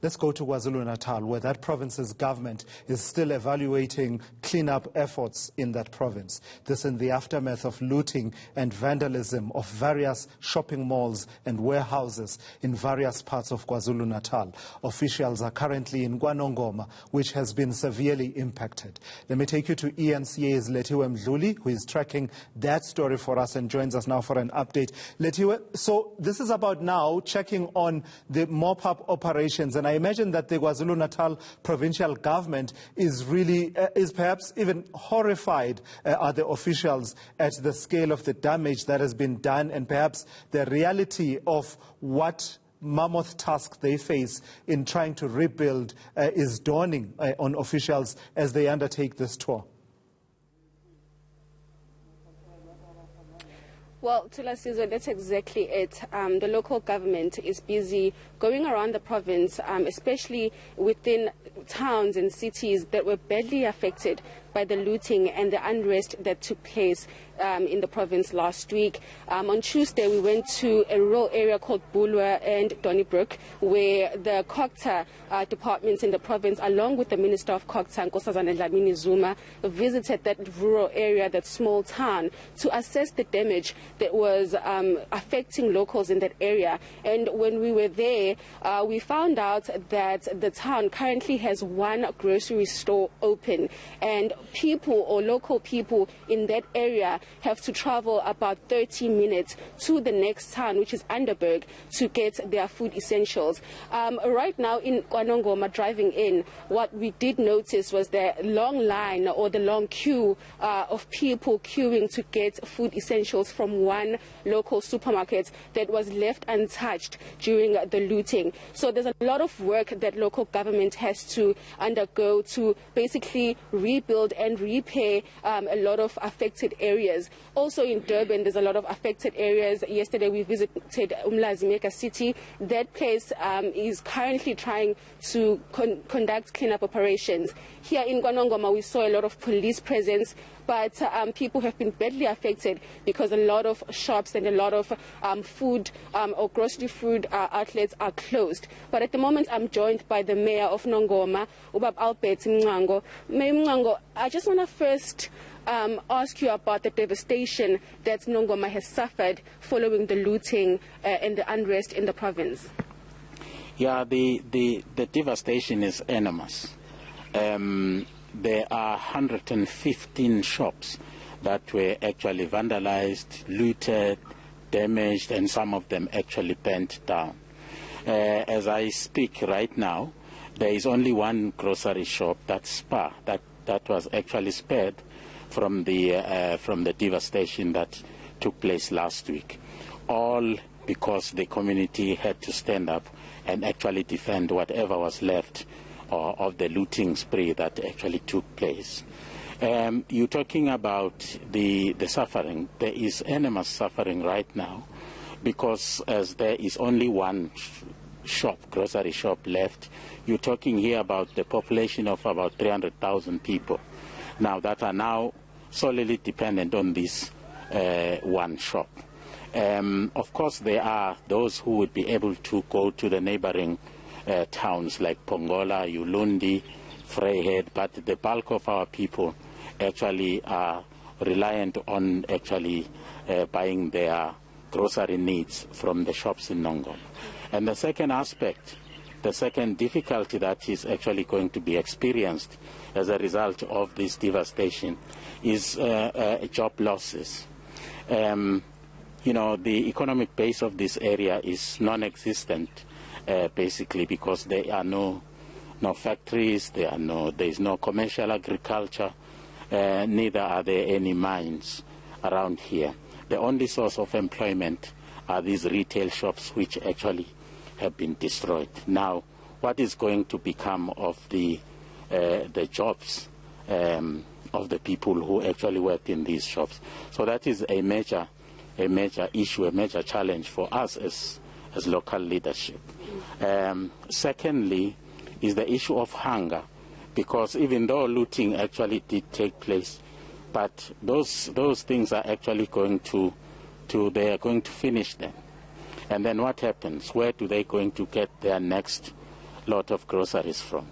Let's go to KwaZulu-Natal, where that province's government is still evaluating cleanup efforts in that province. This in the aftermath of looting and vandalism of various shopping malls and warehouses in various parts of KwaZulu-Natal. Officials are currently in KwaNongoma, which has been severely impacted. Let me take you to eNCA's Lethiwe Mdluli, who is tracking that story for us and joins us now for an update. Lethiwe, so this is about now checking on the mop-up operations, and I imagine that the KwaZulu-Natal provincial government is really, is perhaps even horrified are the officials at the scale of the damage that has been done and perhaps the reality of what mammoth task they face in trying to rebuild is dawning on officials as they undertake this tour. Well, Thulasizwe, that's exactly it. The local government is busy going around the province, especially within towns and cities that were badly affected by the looting and the unrest that took place in the province last week. On Tuesday, we went to a rural area called Bulwer and Donnybrook, where the COGTA departments in the province, along with the Minister of COGTA, Nkosazana Dlamini Zuma, visited that rural area, that small town, to assess the damage that was affecting locals in that area. And when we were there, we found out that the town currently has one grocery store open, and people or local people in that area have to travel about 30 minutes to the next town, which is Underberg, to get their food essentials. Right now in KwaNongoma, driving in, what we did notice was the long line or the long queue of people queuing to get food essentials from one local supermarket that was left untouched during the looting. So there's a lot of work that local government has to undergo to basically rebuild and repair a lot of affected areas. Also in Durban, there's a lot of affected areas. Yesterday we visited Umlazi City. That place is currently trying to conduct cleanup operations. Here in KwaNongoma, we saw a lot of police presence, but people have been badly affected because a lot of shops and a lot of food or grocery food outlets are closed. But at the moment, I'm joined by the mayor of Nongoma, Ubab Albert Mngango. Mayor Mngango, I just want to first ask you about the devastation that Nongoma has suffered following the looting and the unrest in the province. Yeah, the devastation is enormous. There are 115 shops that were actually vandalized, looted, damaged, and some of them actually burnt down. As I speak right now, there is only one grocery shop, that's Spar, that was actually spared from the devastation that took place last week. All because the community had to stand up and actually defend whatever was left of the looting spree that actually took place. You're talking about the suffering. There is enormous suffering right now because as there is only one shop, grocery shop left. You're talking here about the population of about 300,000 people now that are now solely dependent on this one shop. Of course, there are those who would be able to go to the neighboring towns like Pongola, Ulundi, Vryheid, but the bulk of our people actually are reliant on actually buying their grocery needs from the shops in Nongoma. And the second aspect, the second difficulty that is actually going to be experienced as a result of this devastation is job losses. You know, the economic base of this area is non-existent, basically, because there are no factories, there is no commercial agriculture, neither are there any mines around here. The only source of employment are these retail shops, which actually have been destroyed. Now, what is going to become of the jobs of the people who actually work in these shops? So that is a major issue, a major challenge for us as local leadership. Secondly, is the issue of hunger, because even though looting actually did take place, but those things are actually going they are going to finish them. And then what happens? Where do they going to get their next lot of groceries from.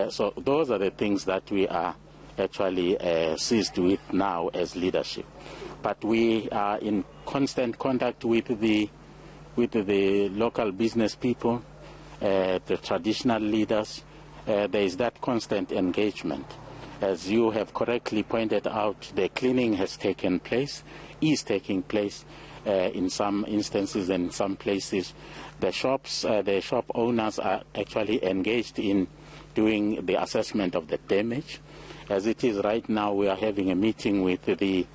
So those are the things that we are actually seized with now as leadership. But we are in constant contact with the local business people, the traditional leaders. There is that constant engagement. As you have correctly pointed out, the cleaning has taken place, is taking place in some instances and in some places. The shop owners are actually engaged in doing the assessment of the damage. As it is right now, we are having a meeting with the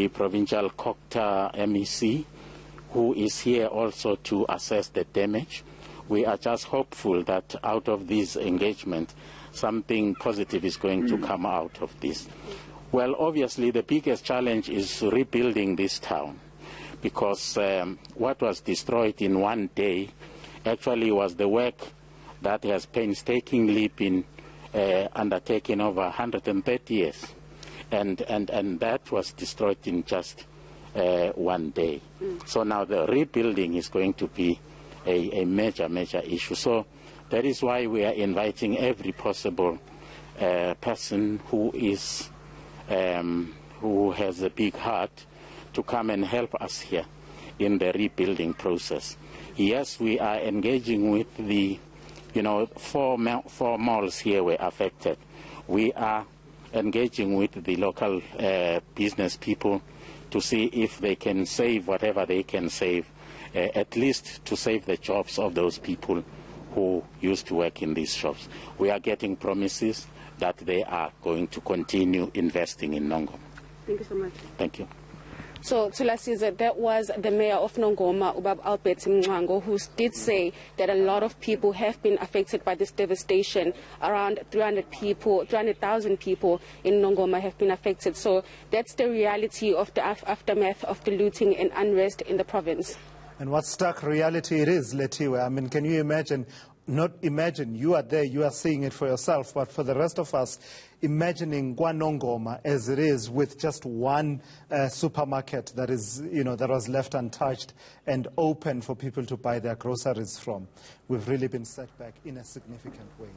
provincial COCTA MEC, who is here also to assess the damage. We are just hopeful that out of this engagement, something positive is going to come out of this. Well, obviously, the biggest challenge is rebuilding this town, because what was destroyed in one day actually was the work that has painstakingly been undertaken over 130 years. And that was destroyed in just one day. So now the rebuilding is going to be a major issue. So that is why we are inviting every possible person who has a big heart to come and help us here in the rebuilding process. Yes, we are engaging with the, four malls here were affected. We are engaging with the local business people to see if they can save whatever they can save, at least to save the jobs of those people who used to work in these shops. We are getting promises that they are going to continue investing in Nongoma. Thank you so much. Thank you. So, Tulasiza, that was the mayor of Nongoma, Ubab Albert Mngcango, who did say that a lot of people have been affected by this devastation. Around 300,000 people in Nongoma have been affected. So that's the reality of the aftermath of the looting and unrest in the province. And what stark reality it is, Lethiwe. I mean, can you imagine? Not imagine, you are there, you are seeing it for yourself, but for the rest of us, imagining Nongoma as it is, with just one supermarket that is, that was left untouched and open for people to buy their groceries from. We've really been set back in a significant way.